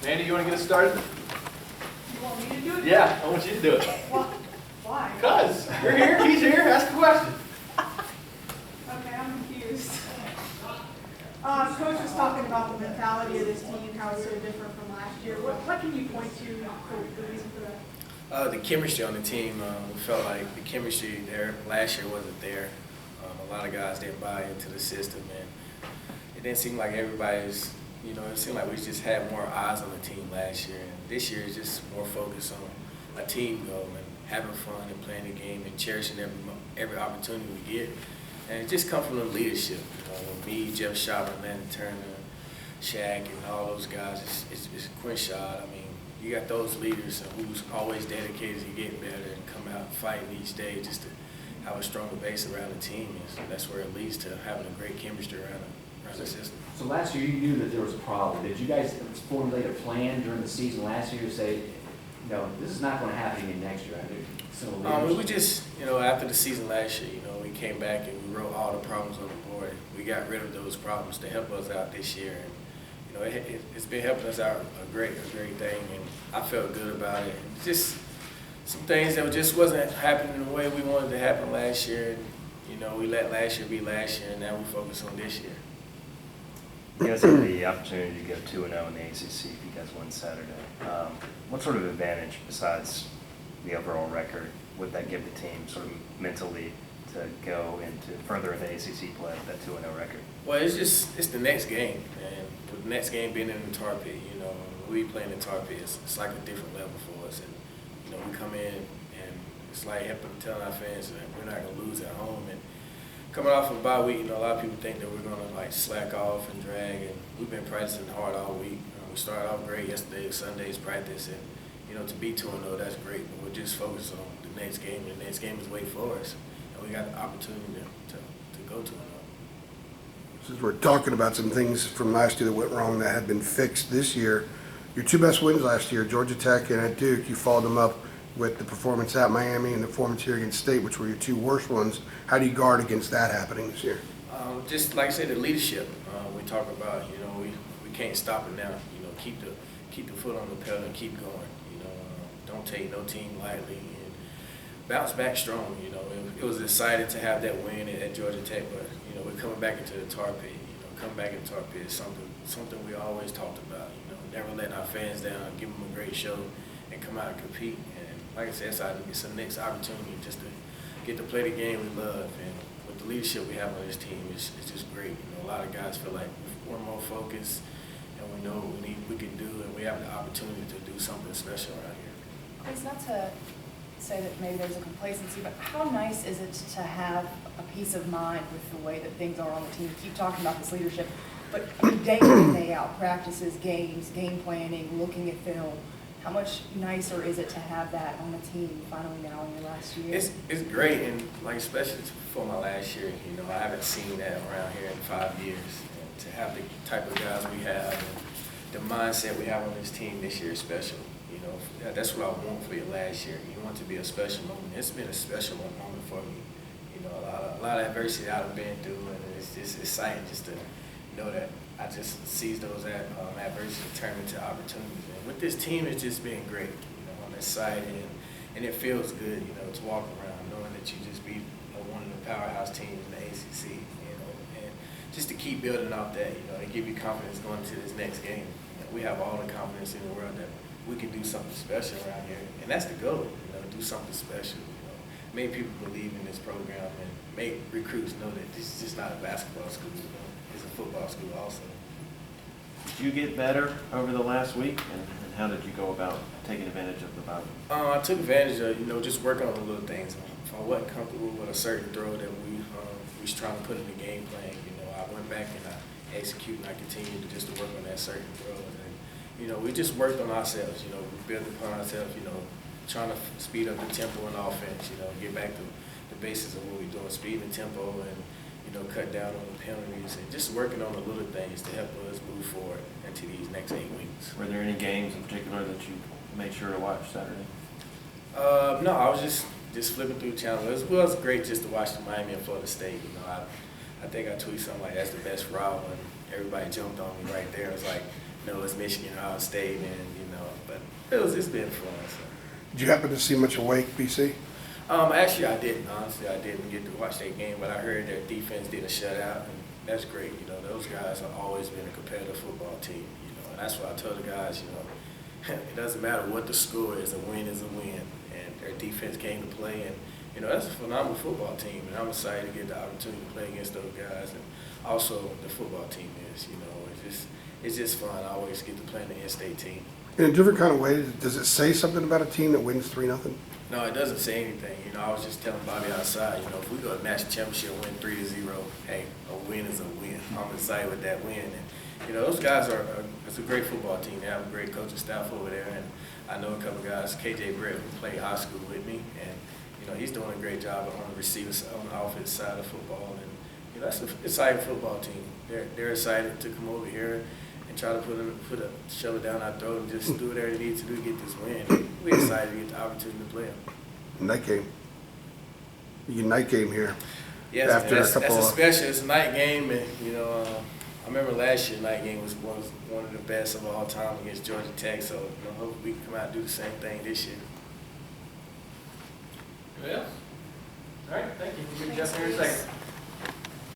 Andy, you want to get us started? You want me to do it? Yeah, I want you to do it. Why? Because you're here, he's here, ask a question. Okay, I'm confused. Coach was talking about the mentality of this team, how it's so different from last year. What can you point to for the reason for that? The chemistry on the team, we felt like the chemistry there last year wasn't there. A lot of guys didn't buy into the system, and it didn't seem like everybody's, it seemed like we just had more eyes on the team last year. And this year is just more focused on a team goal and having fun and playing the game and cherishing every opportunity we get. And it just comes from the leadership. Me, Jeff Shopper, Landon Turner, Shaq, and all those guys. It's Quinshot. I mean, you got those leaders who's always dedicated to getting better and come out fighting each day just to have a stronger base around the team. And so that's where it leads to having a great chemistry around the system. So last year you knew that there was a problem. Did you guys formulate a plan during the season last year to say, no, this is not going to happen again next year? We just, after the season last year, we came back and we wrote all the problems on the board. We got rid of those problems to help us out this year. And, it's been helping us out a great thing, and I felt good about it. It's just some things that just wasn't happening the way we wanted to happen last year. And, we let last year be last year, and now we focus on this year. You guys have the opportunity to go 2-0 in the ACC if you guys win Saturday. What sort of advantage, besides the overall record, would that give the team sort of mentally to go into further in the ACC play with that 2-0 record? Well, it's the next game, and with the next game being in the tar pit, we playing the tar pit, it's like a different level for us. And, we come in and it's like telling our fans that we're not going to lose at home. And coming off of a bye week, a lot of people think that we're going to slack off and drag, and we've been practicing hard all week. We started off great yesterday, Sunday's practice, and to be 2-0, that's great. But we're just focused on the next game, and the next game is waiting for us, and we got the opportunity to go 2-0. Since we're talking about some things from last year that went wrong that have been fixed this year, your two best wins last year, Georgia Tech and at Duke, you followed them up with the performance at Miami and the performance here against State, which were your two worst ones. How do you guard against that happening this year? Just like I said, the leadership. We talk about, we can't stop it now. Keep the foot on the pedal and keep going. Don't take no team lightly and bounce back strong. It was exciting to have that win at Georgia Tech, but we're coming back into the tar pit. Coming back into the tar pit is something we always talked about. Never letting our fans down, give them a great show, and come out and compete. And like I said, it's a next opportunity just to get to play the game we love. And with the leadership we have on this team, it's just great. A lot of guys feel like we're more focused, and we know what we can do, and we have the opportunity to do something special around here. It's not to say that maybe there's a complacency, but how nice is it to have a peace of mind with the way that things are on the team? You keep talking about this leadership, but day in, day out, practices, games, game planning, looking at film, how much nicer is it to have that on the team finally now in your last year? It's great, and especially for my last year, I haven't seen that around here in 5 years. And to have the type of guys we have and the mindset we have on this team this year is special. That's what I want for you last year. You want it to be a special moment. It's been a special moment for me. A lot of adversity I've been through, and it's just exciting just to know that I just seize those adversity and turn into opportunities. And with this team, it's just been great. I'm excited, and it feels good, to walk around knowing that you just beat one of the powerhouse teams in the ACC, and just to keep building off that, and give you confidence going into this next game. We have all the confidence in the world that we can do something special around here, and that's the goal. Do something special. Make people believe in this program, and make recruits know that this is just not a basketball school. It's a football school also. Did you get better over the last week, and how did you go about taking advantage of the bye week? I took advantage of just working on the little things. If I wasn't comfortable with a certain throw that we was trying to put in the game plan, I went back and I executed, and I continued to work on that certain throw. And we just worked on ourselves. We built upon ourselves. Trying to speed up the tempo in offense. Get back to the basics of what we're doing, speed the tempo, and cut down on the penalties, and just working on the little things to help us move forward into these next 8 weeks. Were there any games in particular that you made sure to watch Saturday? No, I was just flipping through the channel. It was great just to watch the Miami and Florida State. I think I tweeted something like, that's the best route, and everybody jumped on me right there. It was like, know, it's Michigan, Ohio State, and, you know, but it's been fun, so. Did you happen to see much of Wake, BC? Actually, I didn't. Honestly, I didn't get to watch that game, but I heard their defense did a shutout, and that's great. You know, those guys have always been a competitive football team. You know, and that's why I told the guys, you know, it doesn't matter what the score is. A win is a win, and their defense came to play, and you know that's a phenomenal football team. And I'm excited to get the opportunity to play against those guys, and also the football team is. You know, it's just fun. I always get to play in the in-state team. In a different kind of way, does it say something about a team that wins 3-0? No, it doesn't say anything. You know, I was just telling Bobby outside, you know, if we go to national championship and win 3-0, hey, a win is a win. I'm excited with that win. And, you know, those guys it's a great football team. They have a great coaching staff over there. And I know a couple guys, KJ Brett, who played high school with me. And, you know, he's doing a great job on the receiver side, on the offensive side of football. And, you know, that's an exciting football team. They're excited to come over here and try to shove it down our throat and just do whatever they need to do to get this win. We're excited to get the opportunity to play them. Night game. You night game here. Yes, After man, a couple that's a of- special. It's a night game, and you know, I remember last year night game was one of the best of all time against Georgia Tech. So, you know, hopefully we can come out and do the same thing this year. Anybody else? All right, thank you. We'll get Jeff here in a Thanks, second.